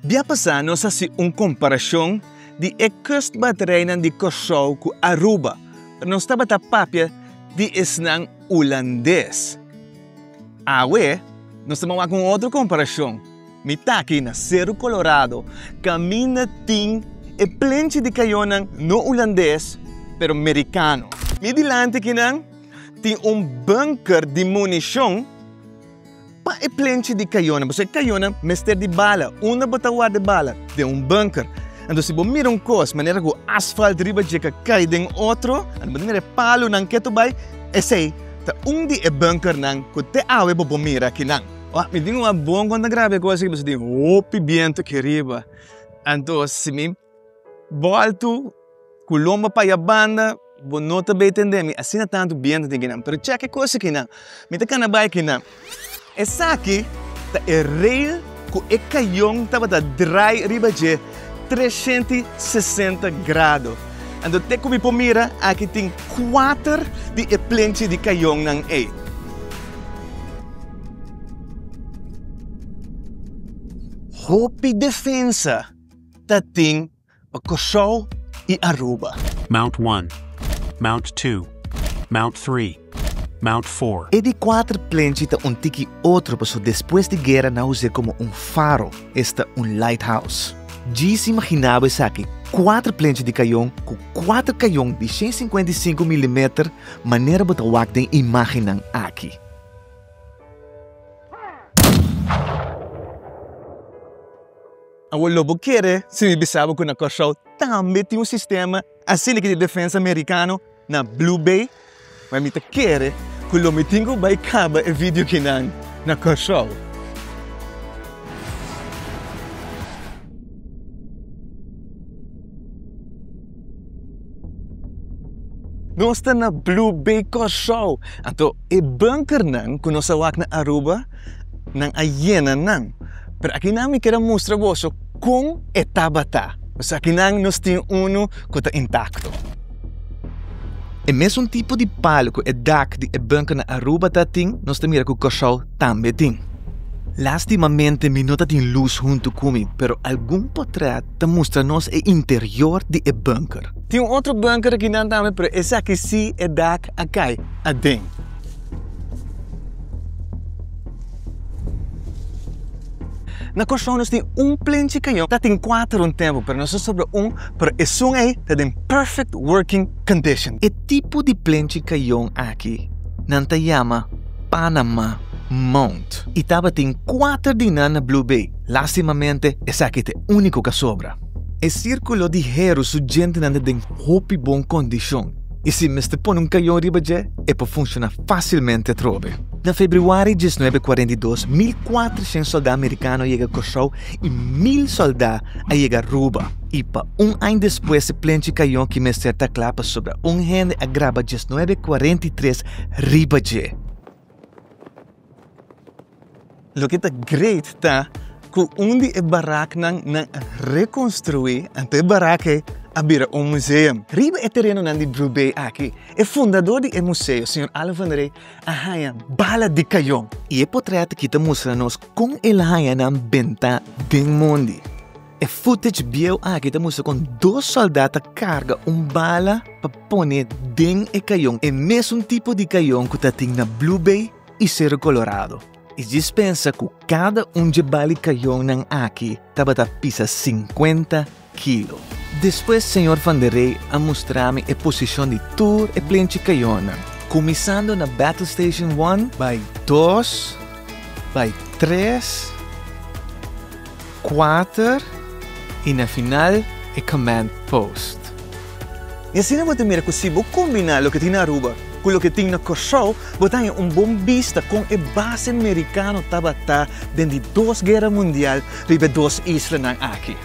Bia pasando sa si comparação de kustbatterij de Curaçao com Aruba. Pero não estava a papia de isnang holandês. Awe, nós estamos com outra comparação. Mitaki na Cerro Colorado, camina ting e plenty de kayonan no holandês, pero americano. Midilante kinang tem bunker de munição pa e plenty de kayonan. Você kayonan mester de bala, uma batawa de bala, de bunker. Então se você mira coisa, maneira que o asfalto riba de cai em outro, ano maneira palo nang keto bay, esse ta de e bunker nang que te awe bo mira kinang. Me digo uma boa quando grave coisa que você diz, pibiento que riba. Então se me volto, culomba pa a banda, vou nota bem entender, assim não tanto biento de kinang. Pero check que coisa kinang, me te cana bay kinang. Essa aqui ta e rail que e caião tava da dry riba de 360 graus. Então, te como po mira, aqui tem 4 de plenty de caião nang e. Hopi defensa, ta tem a Curaçao e Aruba. Mount 1, Mount 2, Mount 3, Mount 4. E de 4 plenty ta tiki outro, paso depois de guerra na use como faro, esta lighthouse. Já se imaginava isso aqui, 4 plenty de caião com 4 caião de 155 mm, maneira de botar tem imagem aqui. O lobo quer, se me bisava que na Curaçao também tem sistema assim que de defesa americano na Blue Bay, mas me quer que o lobo tinha vai caba e vídeo que na Curaçao. Nós estamos na Blue Bay Curaçao. Então, e bunker que nós awak na Aruba, nang ayena nang. Pero aqui namin quero mostrar você como estava tá. Mas aqui nós temos que está intacto. E mesmo tipo de palo que dak de bunker na Aruba tem, nós também que o Curaçao também tem. Lastimamente, me nota tem luz junto comigo, pero algum portrait mostra-nos o interior de bunker. Tem outro bunker aqui também, pero esse aqui sim é dak aqui, adem. Na Curaçao nós temos plenty caião, tem 4 tempo, pero nós sobre pero esse aí está em perfect working condition. E tipo de plenty caião aqui, não te chama Panama Mount. E tava tem 4 de na Blue Bay. Lastimamente, esse aqui é o único que sobra. O círculo de hero suggente não tem hopi bom condição. E se me põe caião riba de, pode funcionar facilmente trobe. Na Februário de 1942, 1.400 soldados americanos chegam a Curaçao e 1.000 soldados chegam a Aruba. E para ano depois, o plenty caião que me certa clapa sobre gente a grava de 1943 riba de. Lo que está great tá que de barak nang reconstruir ante barak abira museu. Riba é terreno de Blue Bay aqui. O fundador do museu, Sr. Alvanderey, arranha bala de caião. E é portrait que te mostra-nos como ele arranha na benta do mundo. E footage bio aqui te mostra com 2 soldados carga bala para pôr dentro do caião. É mesmo tipo de caião que tem na Blue Bay e Cerro Colorado. E dispensa que cada de bala caião aqui pisa 50 quilos. Depois, Sr. Vanderey a mostrar-me a posição de tour e plenty caião. Começando na Battle Station 1, by 2, by 3, 4 e na final a Command Post. E assim você mira que se você combinar o que tem na Aruba com o que tem na Curaçao, você tem bom vista com a base americana dentro de 2 guerras mundiais, ribe 2 islas aqui.